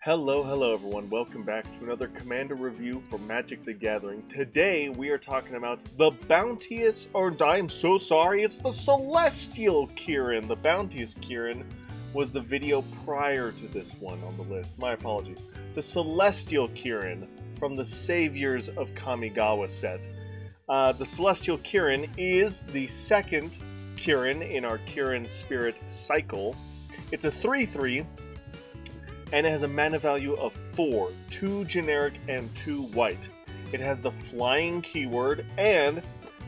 Hello everyone. Welcome back to another Commander review for Magic the Gathering. Today we are talking about the Bounteous, I'm so sorry, it's the Celestial Kirin. The Bounteous Kirin was the video prior to this one on the list. My apologies. The Celestial Kirin from the Saviors of Kamigawa set. The Celestial Kirin is the second Kirin in our Kirin Spirit cycle. It's a 3/3. And it has a mana value of 4, 2 generic and 2 white. It has the flying keyword, and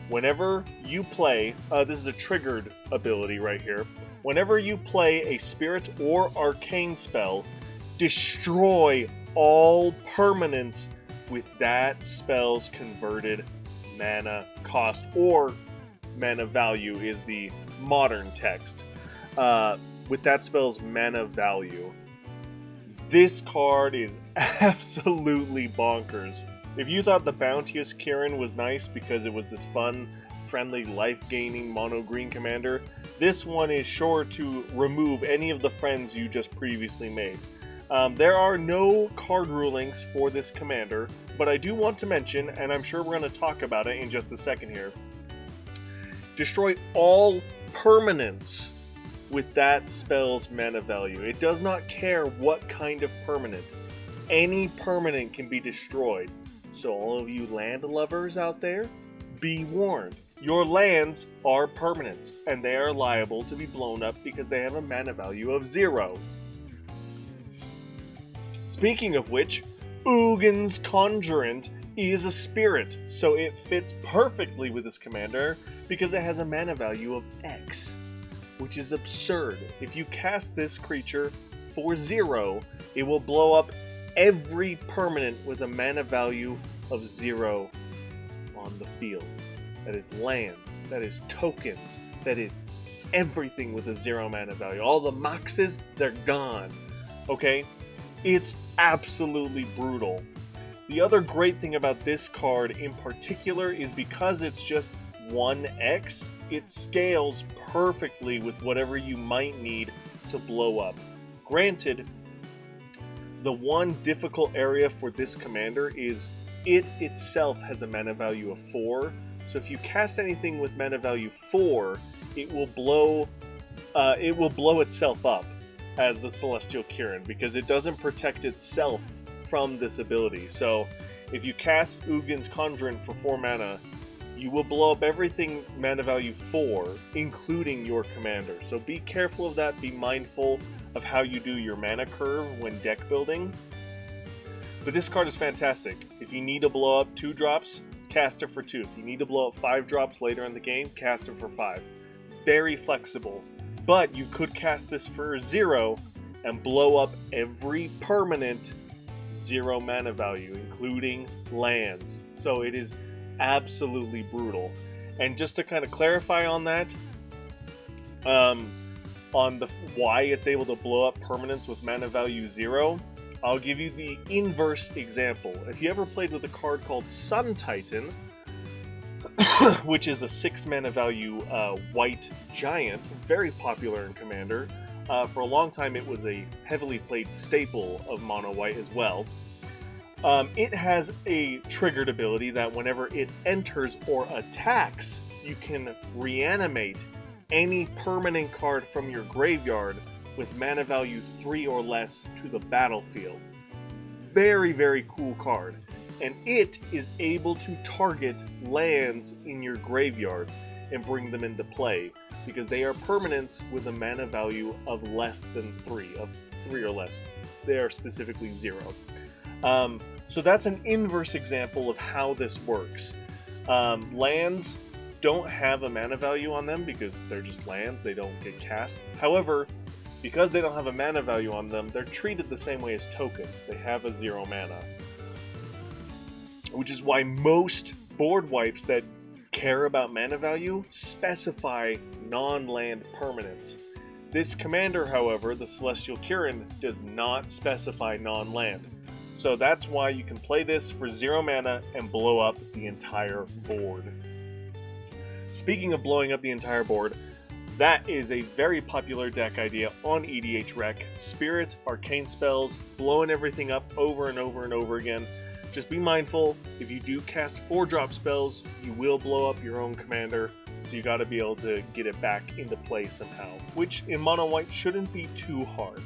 whenever you play, this is a triggered ability right here, whenever you play a spirit or arcane spell, destroy all permanents with that spell's converted mana cost, or mana value is the modern text. With that spell's mana value. This card is absolutely bonkers. If you thought the Bounteous Kirin was nice because it was this fun, friendly, life-gaining mono-green commander, this one is sure to remove any of the friends you just previously made. There are no card rulings for this commander, but I do want to mention, and I'm sure we're going to talk about it in just a second here, destroy all permanents with that spell's mana value. It does not care what kind of permanent. Any permanent can be destroyed. So all of you land lovers out there, be warned. Your lands are permanents, and they are liable to be blown up because they have a mana value of 0. Speaking of which, Ugin's Conjurant is a spirit, so it fits perfectly with this commander because it has a mana value of X. Which is absurd. If you cast this creature for 0, it will blow up every permanent with a mana value of 0 on the field. That is lands, that is tokens, that is everything with a 0 mana value. All the moxes, they're gone. Okay? It's absolutely brutal. The other great thing about this card in particular is because it's just 1x, it scales perfectly with whatever you might need to blow up. Granted, the one difficult area for this commander is it itself has a mana value of 4, so if you cast anything with mana value 4, it will blow itself up as the Celestial Kirin because it doesn't protect itself from this ability. So if you cast Ugin's Conjurant for 4 mana, you will blow up everything mana value 4, including your commander. So be careful of that, be mindful of how you do your mana curve when deck building. But this card is fantastic. If you need to blow up 2 drops, cast it for 2. If you need to blow up 5 drops later in the game, cast it for 5. Very flexible. But you could cast this for 0 and blow up every permanent 0 mana value, including lands. So it is absolutely brutal. And just to kind of clarify on that, on the why it's able to blow up permanents with mana value 0, I'll give you the inverse example. If you ever played with a card called Sun Titan, which is a 6 mana value white giant, very popular in Commander. For a long time it was a heavily played staple of mono white as well. It has a triggered ability that whenever it enters or attacks, you can reanimate any permanent card from your graveyard with mana value 3 or less to the battlefield. Very, very cool card. And it is able to target lands in your graveyard and bring them into play because they are permanents with a mana value of less than 3, of 3 or less. They are specifically 0. So that's an inverse example of how this works. Lands don't have a mana value on them because they're just lands, they don't get cast. However, because they don't have a mana value on them, they're treated the same way as tokens. They have a 0 mana. Which is why most board wipes that care about mana value specify non-land permanents. This commander, however, the Celestial Kirin, does not specify non-land. So that's why you can play this for 0 mana and blow up the entire board. Speaking of blowing up the entire board, that is a very popular deck idea on EDH Rec. Spirit, arcane spells, blowing everything up over and over and over again. Just be mindful, if you do cast 4-drop spells, you will blow up your own commander, so you gotta be able to get it back into play somehow, which in mono white shouldn't be too hard.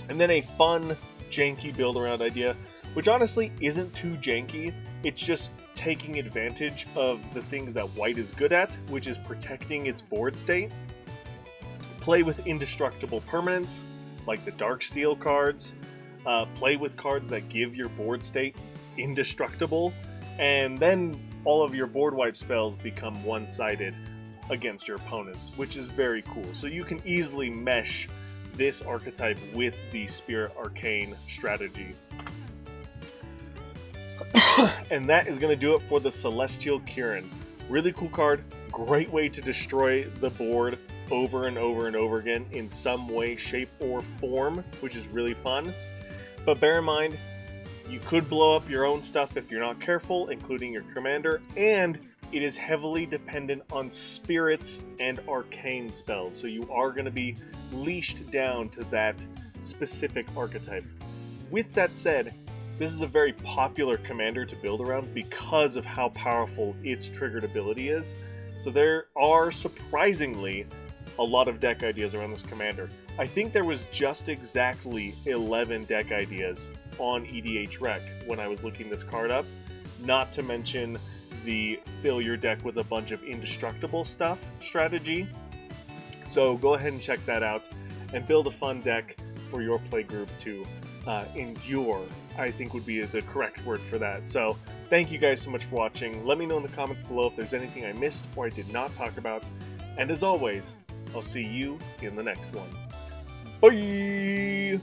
And then a fun, janky build-around idea, which honestly isn't too janky, it's just taking advantage of the things that white is good at, which is protecting its board state. Play with indestructible permanents, like the Darksteel cards. Play with cards that give your board state indestructible, and then all of your board wipe spells become one-sided against your opponents, which is very cool. So you can easily mesh this archetype with the Spirit Arcane strategy. And that is going to do it for the Celestial Kirin. Really cool card, great way to destroy the board over and over and over again in some way, shape, or form, which is really fun. But bear in mind, you could blow up your own stuff if you're not careful, including your commander, and it is heavily dependent on spirits and arcane spells, so you are going to be leashed down to that specific archetype. With that said, this is a very popular commander to build around because of how powerful its triggered ability is, so there are surprisingly a lot of deck ideas around this commander. I think there was just exactly 11 deck ideas on EDH Rec when I was looking this card up, not to mention the fill your deck with a bunch of indestructible stuff strategy. So go ahead and check that out and build a fun deck for your play group to endure, I think would be the correct word for that. So thank you guys so much for watching. Let me know in the comments below if there's anything I missed or I did not talk about. And as always, I'll see you in the next one. Bye!